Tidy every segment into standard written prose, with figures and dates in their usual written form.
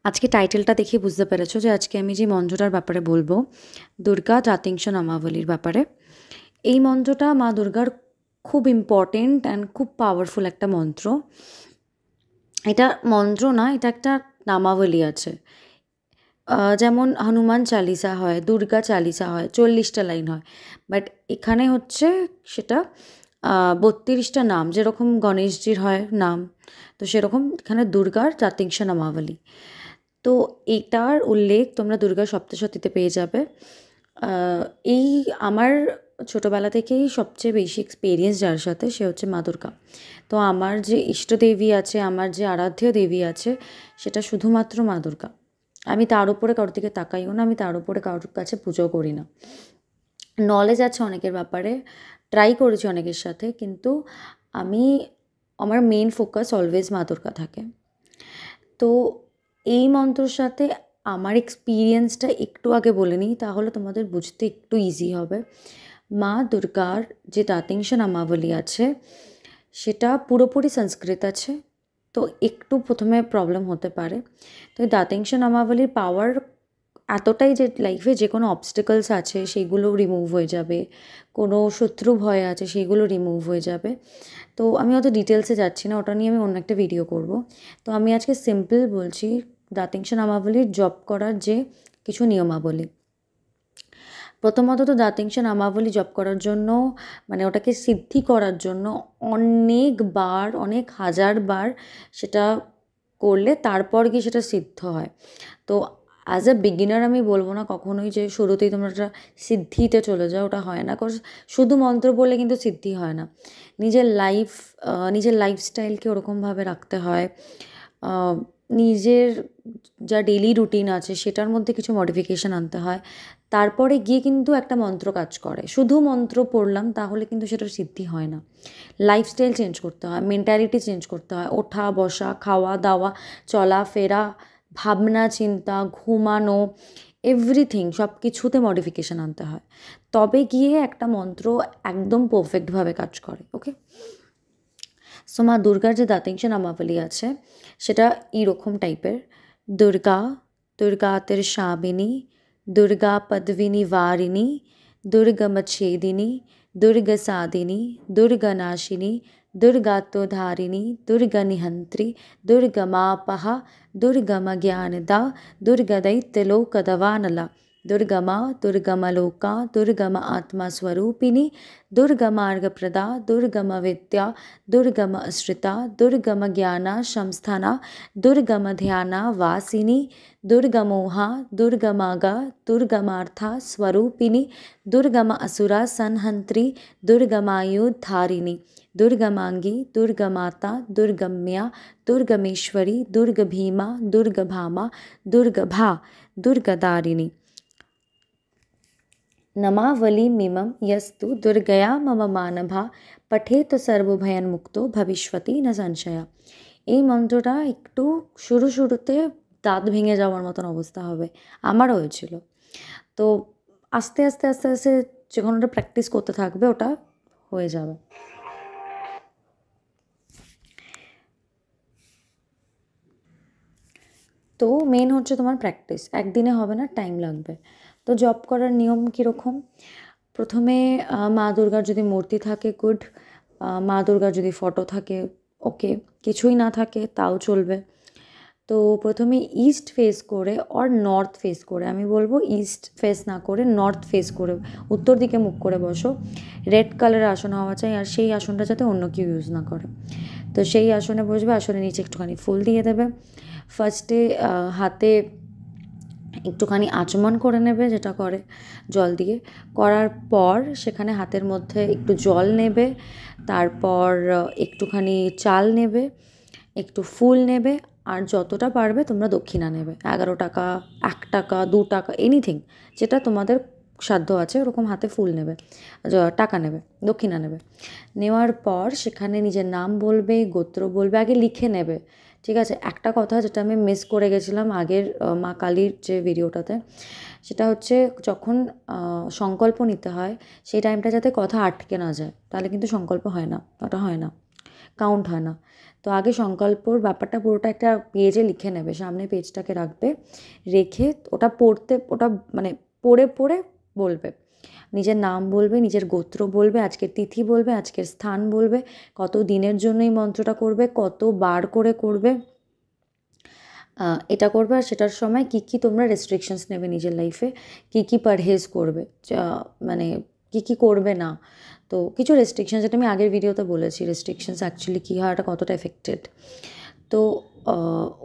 আজকে টাইটেলটা দেখে বুঝতে পেরেছো যে আজকে আমি যে মন্ত্রটার ব্যাপারে বলবো, দুর্গা জাতিংশ নামাবলীর ব্যাপারে। এই মন্ত্রটা মা দুর্গার খুব ইম্পর্টেন্ট অ্যান্ড খুব পাওয়ারফুল একটা মন্ত্র। এটা মন্ত্র না, এটা একটা নামাবলী আছে। যেমন হনুমান চালিসা হয়, দুর্গা চালিসা হয়, 40টা লাইন হয়। বাট এখানে হচ্ছে সেটা 32টা নাম, যেরকম গণেশজির হয় নাম, তো সেরকম এখানে দুর্গার জাতিংশ নামাবলী। তো এইটার উল্লেখ তোমরা দুর্গা সপ্তশতীতে পেয়ে যাবে। এই আমার ছোটোবেলা থেকেই সবচেয়ে বেশি এক্সপিরিয়েন্স যার সাথে, সে হচ্ছে মা দুর্গা। তো আমার যে ইষ্টদেবী আছে, আমার যে আরাধ্য দেবী আছে, সেটা শুধুমাত্র মা দুর্গা। আমি তার উপরে কারোর দিকে তাকাইও না, আমি তার উপরে কারোর কাছে পুজো করি না। নলেজ আছে অনেকের ব্যাপারে, ট্রাই করেছি অনেকের সাথে, কিন্তু আমি আমার মেন ফোকাস অলওয়েজ মা দুর্গা থাকে। তো এই মন্ত্রর সাথে আমার এক্সপিরিয়েন্সটা একটু আগে বলে নিই, তাহলে তোমাদের বুঝতে একটু ইজি হবে। মা দুর্গার যে দাতিংশ নামাবলী আছে, সেটা পুরোপুরি সংস্কৃত আছে, তো একটু প্রথমে প্রবলেম হতে পারে। তো এই দাতিংশ নামাবলীর পাওয়ার এতটাই যে লাইফে যে কোনো অবস্টেকলস আছে সেইগুলো রিমুভ হয়ে যাবে, কোনো শত্রু ভয় আছে সেইগুলো রিমুভ হয়ে যাবে। তো আমি অত ডিটেলসে যাচ্ছি না, ওটা নিয়ে আমি অন্য একটা ভিডিও করব। তো আমি আজকে সিম্পল বলছি দাতিংশ নামাবলীর জপ করার যে কিছু নিয়মাবলী। প্রথমত তো দাতিংশ নামাবলী জপ করার জন্য, মানে ওটাকে সিদ্ধি করার জন্য অনেকবার, অনেক হাজারবার সেটা করলে তারপর গিয়ে সেটা সিদ্ধ হয়। তো অ্যাজ এ বিগিনার আমি বলবো না কখনোই যে শুরুতেই তোমরা একটা সিদ্ধিতে চলে যাও, ওটা হয় না। কারণ শুধু মন্ত্র বললে কিন্তু সিদ্ধি হয় না। নিজের লাইফস্টাইলকে ওরকমভাবে রাখতে হয়। নিজের যা ডেইলি রুটিন আছে সেটার মধ্যে কিছু মডিফিকেশান আনতে হয়, তারপরে গিয়ে কিন্তু একটা মন্ত্র কাজ করে। শুধু মন্ত্র পড়লাম তাহলে কিন্তু সেটা সিদ্ধি হয় না। লাইফস্টাইল চেঞ্জ করতে হয়, মেন্টালিটি চেঞ্জ করতে হয়, ওঠা বসা, খাওয়া দাওয়া, চলাফেরা, ভাবনা চিন্তা, ঘুমানো, এভরিথিং, সব কিছুতে মডিফিকেশান আনতে হয়, তবে গিয়ে একটা মন্ত্র একদম পারফেক্টভাবে কাজ করে। ওকে, সো মা দুর্গার যে দাতিংশ নামাবলী আছে সেটা এইরকম টাইপের। দুর্গা, দুর্গাতির্ষাবিনী, দুর্গা পদ্মিনী वारिणी, दुर्गमच्छेदिनी, दुर्गसादिनी, दुर्गनाशिनी, दुर्गात्वधारिणी, दुर्गनिहन्त्री, दुर्गमापहा, दुर्गमज्ञानदा, दुर्गदैत्यलोकदवानला, दुर्गमा, दुर्गमलोका, दुर्गम आत्मास्वरूपिणी, दुर्गमार्गप्रदा, दुर्गमविद्या, दुर्गमश्रिता, दुर्गमज्ञाना संस्थाना, दुर्गमध्याना वासिनी, दुर्गमोहा, दुर्गमागा, दुर्गमार्था स्वरूपिणी, दुर्गम असुरा संहंत्री, दुर्गमायुधारिणी, दुर्गमांगी, दुर्गमाता, दुर्गम्या, दुर्गमेश्वरी, दुर्गभीमा, दुर्गभामा, दुर्गभा, दुर्गदारिणी। नमावलीमिमं यस्तु दुर्गया मम मानभा पठेत सर्वभयन्मुक्तो ভবিষ্যতি না সংশয়া। এই মন্ত্রটা একটু শুরুতে দাঁত ভেঙে যাওয়ার মতন অবস্থা হবে, আমারও হয়েছিল। তো আস্তে আস্তে আস্তে আস্তে যখন ওটা প্র্যাকটিস করতে থাকবে ওটা হয়ে যাবে। তো মেন হচ্ছে তোমার প্র্যাকটিস, একদিনে হবে না, টাইম লাগবে। তো জব করার নিয়ম কীরকম? প্রথমে মা দুর্গার যদি মূর্তি থাকে গুড, মা দুর্গার যদি ফটো থাকে ওকে, কিছুই না থাকে তাও চলবে। তো প্রথমে ইস্ট ফেস করে অর নর্থ ফেস করে, আমি বলবো ইস্ট ফেস না করে নর্থ ফেস করে, উত্তর দিকে মুখ করে বসো। রেড কালারের আসন হওয়া চাই, আর সেই আসনটা যাতে অন্য কেউ ইউজ না করে। তো সেই আসনে বসবে, আসনের নিচে একটুখানি ফুল দিয়ে দেবে। ফার্স্টে হাতে একটুখানি আচমন করে নেবে, যেটা করে জল দিয়ে। করার পর সেখানে হাতের মধ্যে একটু জল নেবে, তারপর একটুখানি চাল নেবে, একটু ফুল নেবে, আর যতটা পারবে তোমরা দক্ষিণা নেবে। 11 টাকা, 1 টাকা, 2 টাকা, এনিথিং যেটা তোমাদের সাধ্য আছে ওরকম হাতে ফুল নেবে, টাকা নেবে, দক্ষিণা নেবে। নেওয়ার পর সেখানে নিজের নাম বলবে, গোত্র বলবে, আগে লিখে নেবে। ঠিক আছে, একটা কথা যেটা আমি মিস করে গেছিলাম আগের মা কালীর যে ভিডিওটাতে, সেটা হচ্ছে যখন সংকল্প নিতে হয় সেই টাইমটা যাতে কথা আটকে না যায়, তাহলে কিন্তু সংকল্প হয় না, ওটা হয় না, কাউন্ট হয় না। তো আগে সংকল্পর ব্যাপারটা পুরোটা একটা পেজে লিখে নেবে, সামনে পেজটাকে রাখবে, রেখে ওটা ওটা মানে পড়ে পড়ে বলবে, নিজের নাম বলবে, নিজের গোত্র বলবে, আজকের তিথি বলবে, আজকের স্থান বলবে, কত দিনের জন্য এই মন্ত্রটা করবে, কত বার করে করবে, এটা করবে। আর সেটার সময় কী কী তোমরা রেস্ট্রিকশনস নেবে নিজের লাইফে, কী কী পারহেজ করবে, মানে কী কী করবে না। তো কিছু রেস্ট্রিকশন, যেটা আমি আগের ভিডিওতে বলেছি রেস্ট্রিকশনস অ্যাকচুয়ালি কী হয়, এটা কতটা এফেক্টেড। তো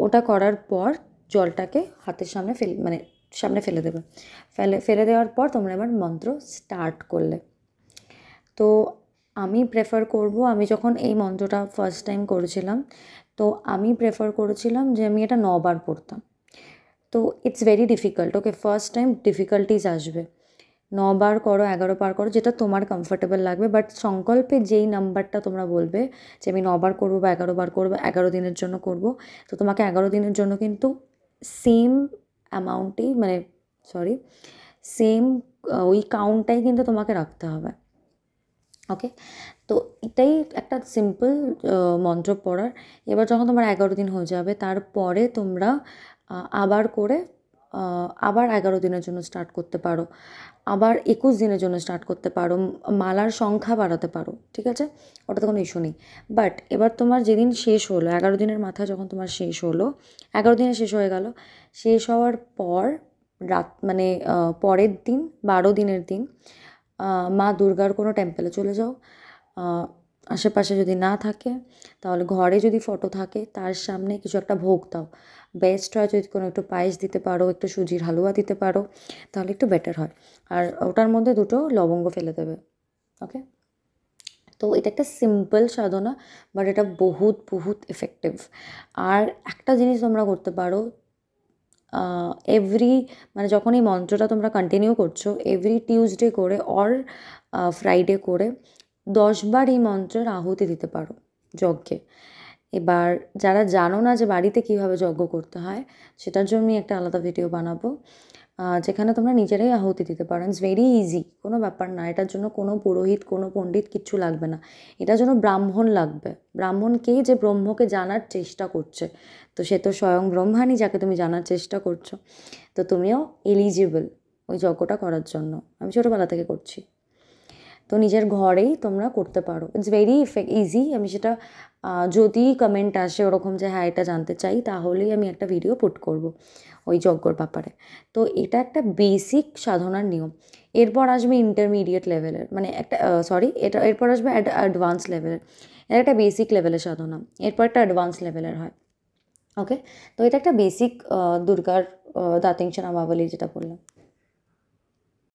ওটা করার পর জলটাকে হাতের সামনে সামনে ফেলে দেবে। ফেলে দেওয়ার পর তোমরা এবার মন্ত্র স্টার্ট করলে। তো আমি প্রেফার করব, আমি যখন এই মন্ত্রটা ফার্স্ট টাইম করেছিলাম, তো আমি প্রেফার করেছিলাম যে আমি এটা 9 বার পড়তাম। তো it's very difficult, okay, first time difficulties আসবে। 9 বার করো, 11 বার করো, যেটা তোমার কমফর্টেবল লাগবে। বাট সংকল্পে যেই নাম্বারটা তোমরা বলবে যে আমি 9 বার করবো বা 11 বার করবো, 11 দিনের জন্য করব, তো তোমাকে 11 দিনের জন্য কিন্তু সেম অ্যামাউন্টেই, মানে সরি, সেম ওই কাউন্টটাই কিন্তু তোমাকে রাখতে হবে। ওকে, তো এটাই একটা সিম্পল মন্ত্র পড়ার। এবার যখন তোমার 11 দিন হয়ে যাবে, তারপরে তোমরা আবার করে আবার 11 দিনের জন্য স্টার্ট করতে পারো, আবার 21 দিনের জন্য স্টার্ট করতে পারো, মালার সংখ্যা বাড়াতে পারো, ঠিক আছে, ওটাতে কোনো ইস্যু নেই। বাট এবার তোমার যেদিন শেষ হলো, 11 দিনের মাথায় যখন তোমার শেষ হলো, 11 দিনে শেষ হয়ে গেল, শেষ হওয়ার পর মানে পরের দিন 12 দিনের দিন মা দুর্গার কোনো টেম্পলে চলে যাও। আশেপাশে যদি না থাকে, তাহলে ঘরে যদি ফটো থাকে তার সামনে কিছু একটা ভোগ দাও। বেস্ট হয় যদি কোনো একটু পায়েস দিতে পারো, একটু সুজির হালুয়া দিতে পারো, তাহলে একটু বেটার হয়। আর ওটার মধ্যে 2টো লবঙ্গ ফেলে দেবে। ওকে, তো এটা একটা সিম্পল সাধনা, বাট এটা বহুত বহুত এফেক্টিভ। আর একটা জিনিস তোমরা করতে পারো, এভরি, মানে যখন এই মন্ত্রটা তোমরা কন্টিনিউ করছো, এভরি টিউসডে করে অর ফ্রাইডে করে 10 বার এই মন্ত্রের আহুতি দিতে পারো যজ্ঞে। এবার যারা জানো না যে বাড়িতে কীভাবে যজ্ঞ করতে হয়, সেটার জন্য আমি একটা আলাদা ভিডিও বানাবো, যেখানে তোমরা নিজেরাই আহুতি দিতে পারো। ইটস ভেরি ইজি, কোনো ব্যাপার না। এটার জন্য কোনো পুরোহিত, কোনো পণ্ডিত কিচ্ছু লাগবে না। এটার জন্য ব্রাহ্মণ লাগবে। ব্রাহ্মণকেই, যে ব্রহ্মকে জানার চেষ্টা করছে, তো সে তো স্বয়ং ব্রহ্মাণই, যাকে তুমি জানার চেষ্টা করছো। তো তুমিও এলিজিবল ওই যজ্ঞটা করার জন্য। আমি ছোটোবেলা থেকে করছি। তো নিজের ঘরেই তোমরা করতে পারো, ইটস ভেরি ইজি। আমি সেটা যদি কমেন্ট আসে ওরকম যে হ্যাঁ এটা জানতে চাই, তাহলেই আমি একটা ভিডিও পুট করব ওই যজ্ঞর ব্যাপারে। তো এটা একটা বেসিক সাধনার নিয়ম। এরপর আসবে ইন্টারমিডিয়েট লেভেলের, মানে একটা এরপর আসবে অ্যাডভান্স লেভেলের। এটা একটা বেসিক লেভেলের সাধনা, এরপর একটা অ্যাডভান্স লেভেলের হয়। ওকে, তো এটা একটা বেসিক দুর্গার দাতিংশা নামাবলী যেটা বললাম।